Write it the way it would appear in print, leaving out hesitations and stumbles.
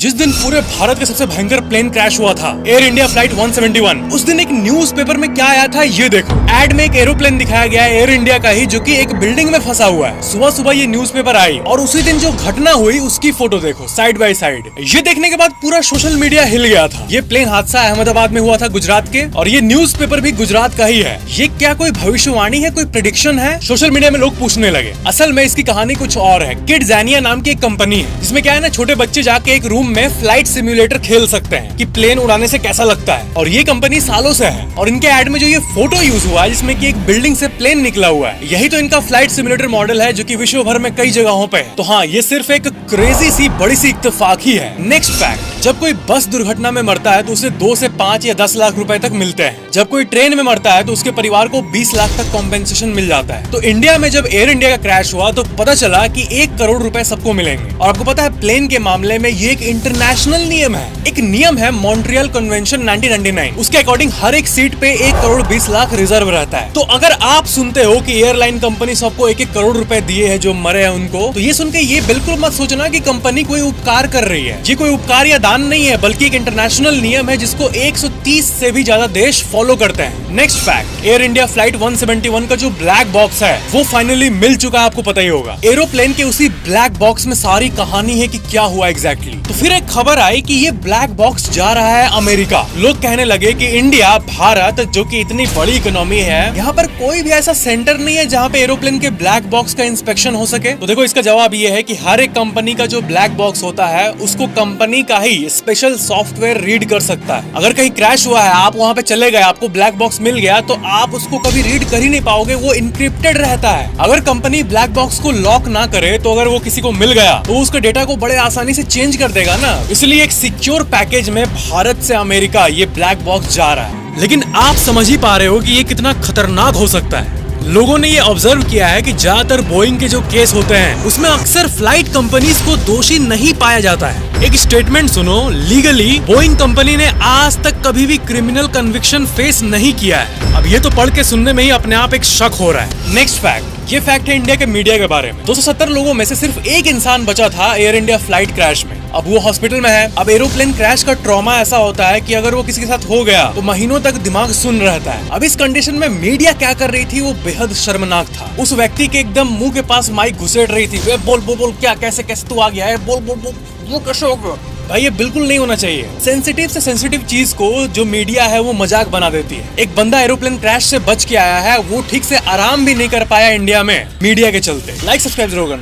जिस दिन पूरे भारत का सबसे भयंकर प्लेन क्रैश हुआ था, एयर इंडिया फ्लाइट 171, उस दिन एक न्यूज़पेपर में क्या आया था ये देखो। एड में एक एरोप्लेन दिखाया गया है एयर इंडिया का ही, जो कि एक बिल्डिंग में फंसा हुआ है। सुबह सुबह ये न्यूज़पेपर आई और उसी दिन जो घटना हुई उसकी फोटो देखो साइड बाय साइड। ये देखने के बाद पूरा सोशल मीडिया हिल गया था। ये प्लेन हादसा अहमदाबाद में हुआ था, गुजरात के, और ये न्यूज़पेपर भी गुजरात का ही है। ये क्या कोई भविष्यवाणी है, कोई प्रेडिक्शन है? सोशल मीडिया में लोग पूछने लगे। असल में इसकी कहानी कुछ और है। किड्ज़ेनिया नाम की एक कंपनी है, जिसमें क्या है ना, छोटे बच्चे जाके एक रूम में फ्लाइट सिम्युलेटर खेल सकते हैं कि प्लेन उड़ाने से कैसा लगता है। और ये कंपनी सालों से है। और इनके ऐड में जो ये फोटो यूज हुआ है, जिसमें कि एक बिल्डिंग से प्लेन निकला हुआ है, यही तो इनका फ्लाइट सिम्युलेटर मॉडल है, जो कि विश्व भर में कई जगहों पे है। तो हाँ, ये सिर्फ एक क्रेजी सी बड़ी सी इत्तेफाक ही है। नेक्स्ट फैक्ट, जब कोई बस दुर्घटना में मरता है तो उसे 2 से 5 या 10 लाख रुपए तक मिलते हैं। जब कोई ट्रेन में मरता है तो उसके परिवार को 20 लाख तक कॉम्पेंसेशन मिल जाता है। तो इंडिया में जब एयर इंडिया का क्रैश हुआ तो पता चला कि 1 करोड़ रुपए सबको मिलेंगे। और आपको पता है, प्लेन के मामले में ये एक इंटरनेशनल नियम है। एक नियम है मॉन्ट्रियल कन्वेंशन 1999। उसके अकॉर्डिंग हर एक सीट पे 1 करोड़ 20 लाख रिजर्व रहता है। तो अगर आप सुनते हो कि एयरलाइन कंपनी सबको 1-1 करोड़ रुपए दिए हैं जो मरे हैं उनको, तो ये सुन के ये बिल्कुल मत सोचना कि कंपनी कोई उपकार कर रही है। ये कोई उपकार या दान नहीं है, बल्कि एक इंटरनेशनल नियम है जिसको 130 से भी ज्यादा देश फॉलो करते हैं। Next fact, air India flight 171 का जो ब्लैक बॉक्स है वो फाइनली मिल चुका है, आपको पता ही होगा। एरोप्लेन के उसी ब्लैक बॉक्स में सारी कहानी है कि क्या हुआ एग्जैक्टली। तो फिर एक खबर आई कि ये ब्लैक बॉक्स जा रहा है अमेरिका। लोग कहने लगे कि इंडिया, भारत, जो कि इतनी बड़ी इकोनॉमी है, यहाँ पर कोई भी ऐसा सेंटर नहीं है जहाँ पे एरोप्लेन के ब्लैक बॉक्स का इंस्पेक्शन हो सके। तो देखो, इसका जवाब ये है कि हर एक कंपनी का जो ब्लैक बॉक्स होता है उसको कंपनी का ही स्पेशल सॉफ्टवेयर रीड कर सकता है। अगर कहीं क्रैश हुआ है, आप वहाँ पे चले गए, आपको ब्लैक बॉक्स मिल गया, तो आप उसको कभी रीड कर ही नहीं पाओगे, वो इनक्रिप्टेड रहता है। अगर कंपनी ब्लैक बॉक्स को लॉक ना करे तो अगर वो किसी को मिल गया तो उसके डेटा को बड़े आसानी से चेंज कर देगा ना। इसलिए एक सिक्योर पैकेज में भारत से अमेरिका ये ब्लैक बॉक्स जा रहा है। लेकिन आप समझ ही पा रहे हो कि ये कितना खतरनाक हो सकता है। लोगों ने ये ऑब्जर्व किया है कि ज्यादातर बोइंग के जो केस होते हैं उसमें अक्सर फ्लाइट कंपनीज को दोषी नहीं पाया जाता है। एक स्टेटमेंट सुनो, लीगली बोइंग कंपनी ने आज तक कभी भी क्रिमिनल कन्विक्शन फेस नहीं किया है। अब ये तो पढ़ के सुनने में ही अपने आप एक शक हो रहा है। नेक्स्ट फैक्ट, ये फैक्ट है इंडिया के मीडिया के बारे में। 270 लोगों में से सिर्फ एक इंसान बचा था एयर इंडिया फ्लाइट क्रैश में। अब वो हॉस्पिटल में है। अब एरोप्लेन क्रैश का ट्रॉमा ऐसा होता है कि अगर वो किसी के साथ हो गया तो महीनों तक दिमाग सुन रहता है। अब इस कंडीशन में मीडिया क्या कर रही थी वो बेहद शर्मनाक था। उस व्यक्ति के एकदम मुंह के पास माइक घुसेड़ रही थी। बोल बोल बोल, क्या, कैसे कैसे तू आ गया है, बोल बोल बोल, वो कैसे हो गया? भाई, ये बिल्कुल नहीं होना चाहिए। सेंसिटिव से सेंसिटिव चीज को जो मीडिया है वो मजाक बना देती है। एक बंदा एरोप्लेन क्रैश से बच के आया है, वो ठीक से आराम भी नहीं कर पाया इंडिया में मीडिया के चलते। लाइक सब्सक्राइब जरूर करना।